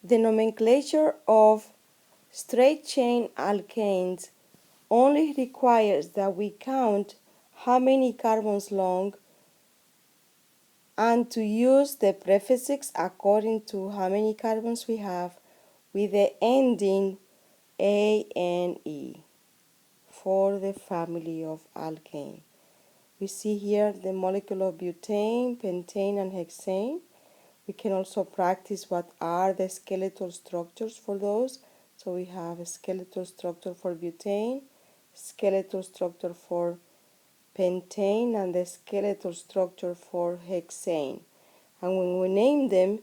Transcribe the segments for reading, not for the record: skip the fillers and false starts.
The nomenclature of straight-chain alkanes only requires that we count how many carbons long and to use the prefixes according to how many carbons we have with the ending ANE for the family of alkane. We see here the molecule of butane, pentane, and hexane. We can also practice what are the skeletal structures for those. So we have a skeletal structure for butane, skeletal structure for pentane, and the skeletal structure for hexane. And when we name them,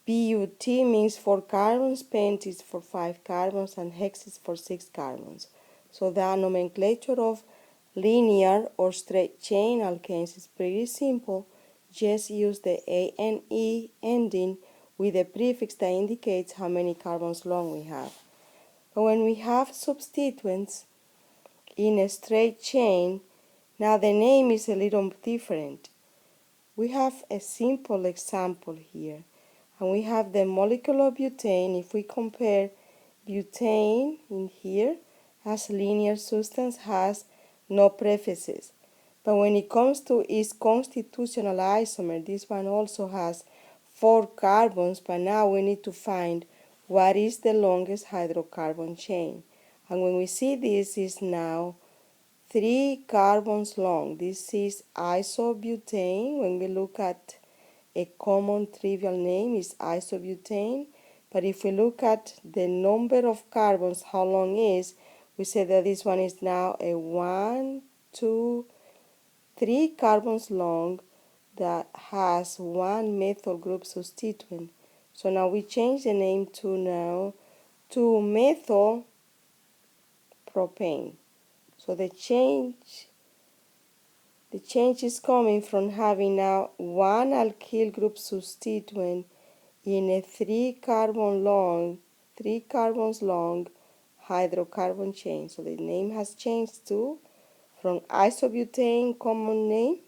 BUT means 4 carbons, pent is for 5 carbons, and hex is for 6 carbons. So the nomenclature of linear or straight chain alkanes is pretty simple. Just use the ANE ending with a prefix that indicates how many carbons long we have. But when we have substituents in a straight chain, now the name is a little different. We have a simple example here. And we have the molecule of butane. If we compare butane in here, as linear substance, has no prefixes. But when it comes to its constitutional isomer, this one also has 4 carbons, but now we need to find what is the longest hydrocarbon chain. And when we see this is now 3 carbons long. This is isobutane. When we look at a common trivial name is isobutane, but if we look at the number of carbons, how long is, we say that this one is now a 1, 2, 3 carbons long that has 1 methyl group substituent. So now we change the name to now 2-methyl propane. So the change is coming from having now 1 alkyl group substituent in a 3 carbons long hydrocarbon chain. So the name has changed from isobutane, common name,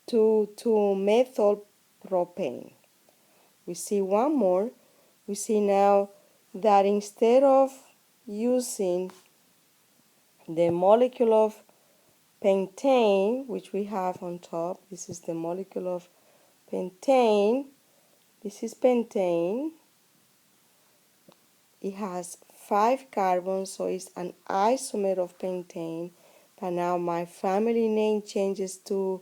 to 2-methyl propane. We see one more. We see now that instead of using the molecule of pentane, which we have on top, this is the molecule of pentane. This is pentane. It has 5 carbons, so it's an isomer of pentane. But now my family name changes to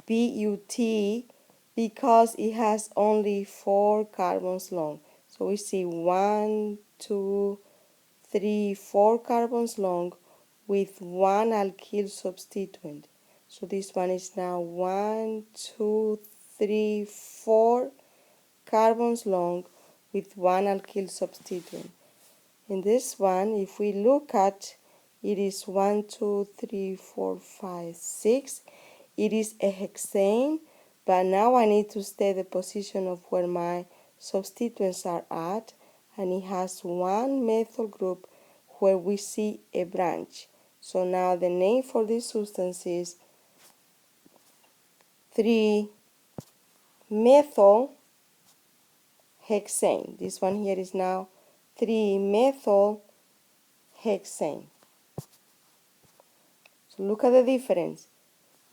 BUT because it has only 4 carbons long. So we see 1, 2, 3, 4 carbons long with 1 alkyl substituent. So this one is now 1, 2, 3, 4 carbons long with 1 alkyl substituent. In this one, if we look at, it is 1, 2, 3, 4, 5, 6. It is a hexane, but now I need to state the position of where my substituents are at, and it has 1 methyl group where we see a branch. So now the name for this substance is 3-methyl hexane. This one here is now 3-methyl hexane. So look at the difference.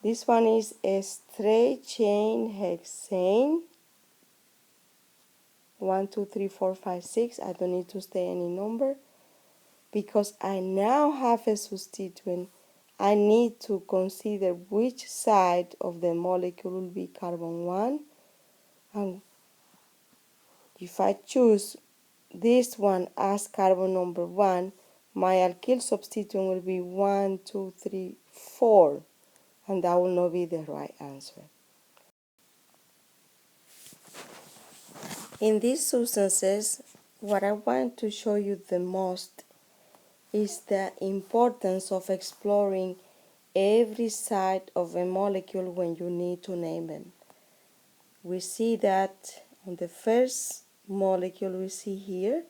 This one is a straight chain hexane. 1, 2, 3, 4, 5, 6. I don't need to state any number because I now have a substituent. I need to consider which side of the molecule will be carbon 1, and if I choose this one as carbon number 1, my alkyl substituent will be 1, 2, 3, 4, and that will not be the right answer. In these substances, what I want to show you the most is the importance of exploring every side of a molecule when you need to name them. We see that on the first molecule we see here,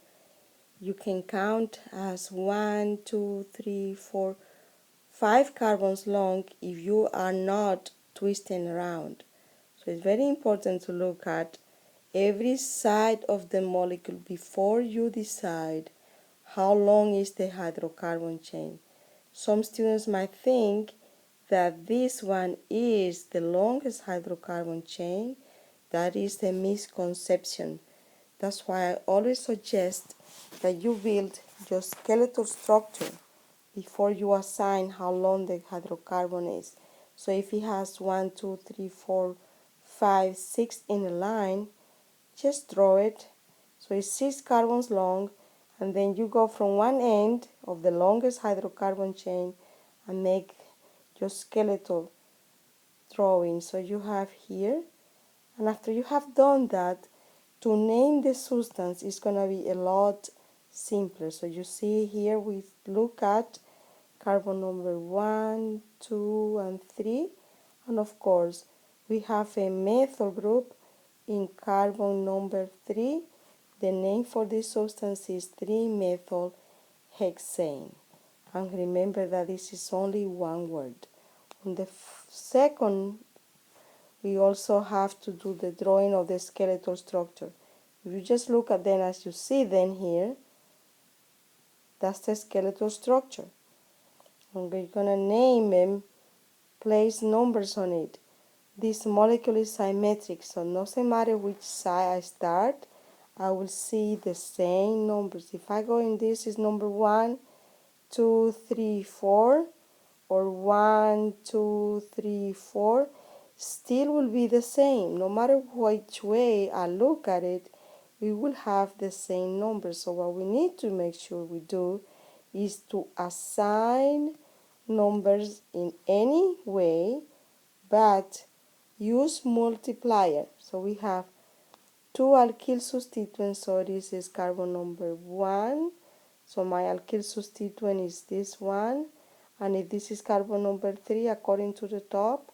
you can count as 1, 2, 3, 4, 5 carbons long if you are not twisting around. So it's very important to look at every side of the molecule before you decide how long is the hydrocarbon chain. Some students might think that this one is the longest hydrocarbon chain. That is a misconception. That's why I always suggest that you build your skeletal structure before you assign how long the hydrocarbon is. So if it has 1, 2, 3, 4, 5, 6 in a line, just draw it. So it's 6 carbons long, and then you go from one end of the longest hydrocarbon chain and make your skeletal drawing. So you have here, and after you have done that, to name the substance is going to be a lot simpler. So you see here we look at carbon number 1, 2, and 3, and of course we have a methyl group in carbon number 3. The name for this substance is 3-methyl hexane. And remember that this is only one word. On the second, we also have to do the drawing of the skeletal structure. If you just look at them as you see them here, that's the skeletal structure. And we're going to name them, place numbers on it. This molecule is symmetric, so no matter which side I start, I will see the same numbers. If I go in this is number 1, 2, 3, 4, or 1, 2, 3, 4, still will be the same. No matter which way I look at it, we will have the same numbers. So what we need to make sure we do is to assign numbers in any way, but use multiplier. So we have 2 alkyl substituents, so this is carbon number 1. So my alkyl substituent is this one. And if this is carbon number 3, according to the top,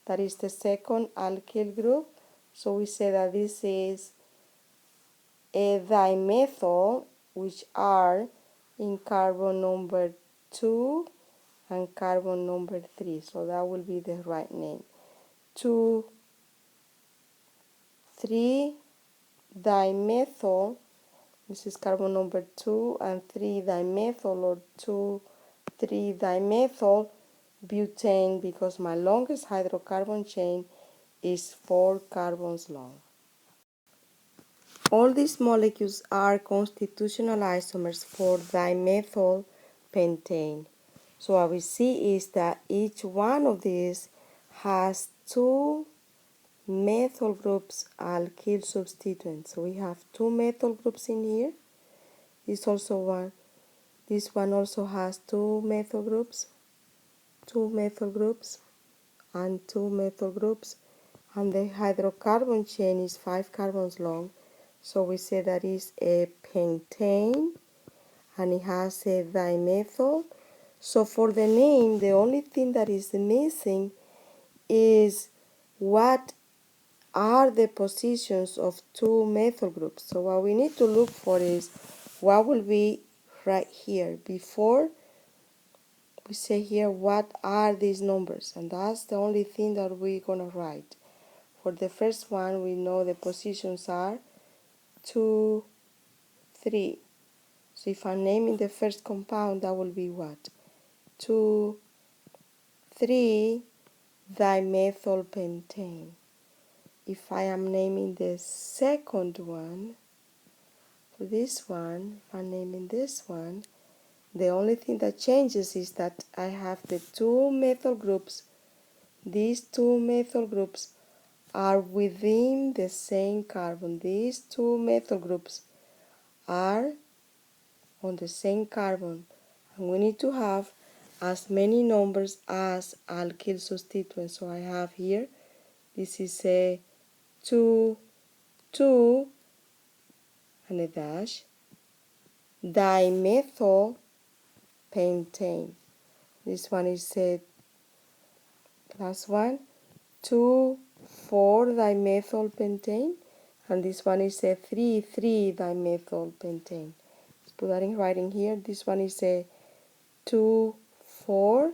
that is the second alkyl group. So we say that this is a dimethyl, which are in carbon number 2 and carbon number 3. So that will be the right name. 2, 3 dimethyl. This is carbon number 2 and 3 dimethyl, or 2, 3 dimethyl butane, because my longest hydrocarbon chain is 4 carbons long. All these molecules are constitutional isomers for dimethyl pentane. So what we see is that each one of these has 2 methyl groups alkyl substituents. So we have 2 methyl groups in here. This one also has 2 methyl groups, 2 methyl groups, and 2 methyl groups, and the hydrocarbon chain is 5 carbons long. So we say that is a pentane, and it has a dimethyl. So for the name, the only thing that is missing is what are the positions of 2 methyl groups. So what we need to look for is what will be right here. Before we say here what are these numbers, and that's the only thing that we're going to write. For the first one, we know the positions are 2, 3. So if I'm naming the first compound, that will be what? 2, 3 dimethyl pentane. If I am naming the second one, for this one, if I'm naming this one, the only thing that changes is that I have the 2 methyl groups. These 2 methyl groups are within the same carbon. These 2 methyl groups are on the same carbon, and we need to have as many numbers as alkyl substituents. So I have here, this is a 2, 2, and a dash, dimethyl pentane. This one is a last one, 2, 4 dimethyl pentane, and this one is a 3, 3 dimethyl pentane. Let's put that in writing here. This one is a 2, 4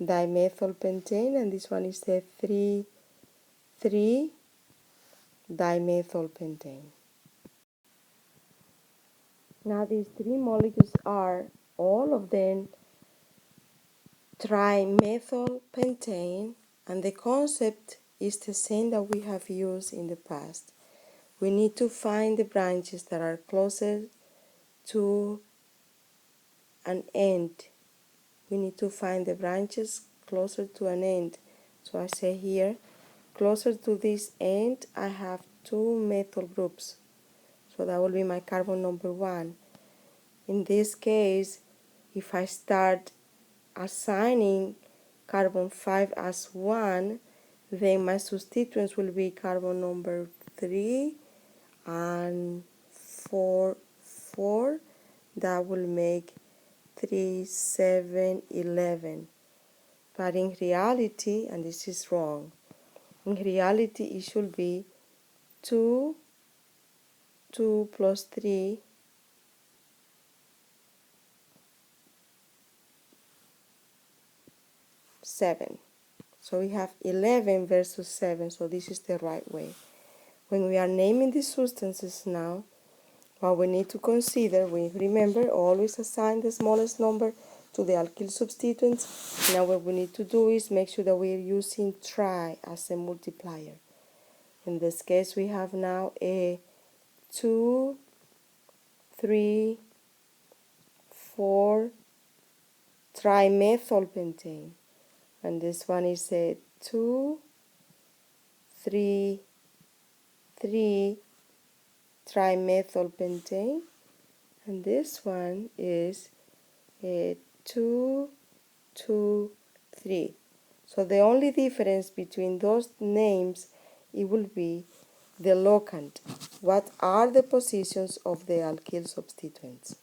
dimethyl pentane, and this one is a 3, 3 dimethyl pentane. Now these three molecules are all of them trimethyl pentane, and the concept is the same that we have used in the past. We need to find the branches that are closer to an end. We need to find the branches closer to an end. So I say here, closer to this end, I have two methyl groups. So that will be my carbon number 1. In this case, if I start assigning carbon 5 as 1, then my substituents will be carbon number 3 and 4, 4. That will make 3, 7, 11. But in reality, and this is wrong, in reality it should be 2, 2 plus 3, 7. So we have 11 versus 7, so this is the right way. When we are naming the substances now, what we need to consider, we remember always assign the smallest number to the alkyl substituents. Now what we need to do is make sure that we are using tri as a multiplier. In this case we have now a 2, 3, 4 trimethyl pentane, and this one is a 2, 3, 3 trimethyl pentane, and this one is a 2, 2, 3. So the only difference between those names, it will be the locant. What are the positions of the alkyl substituents?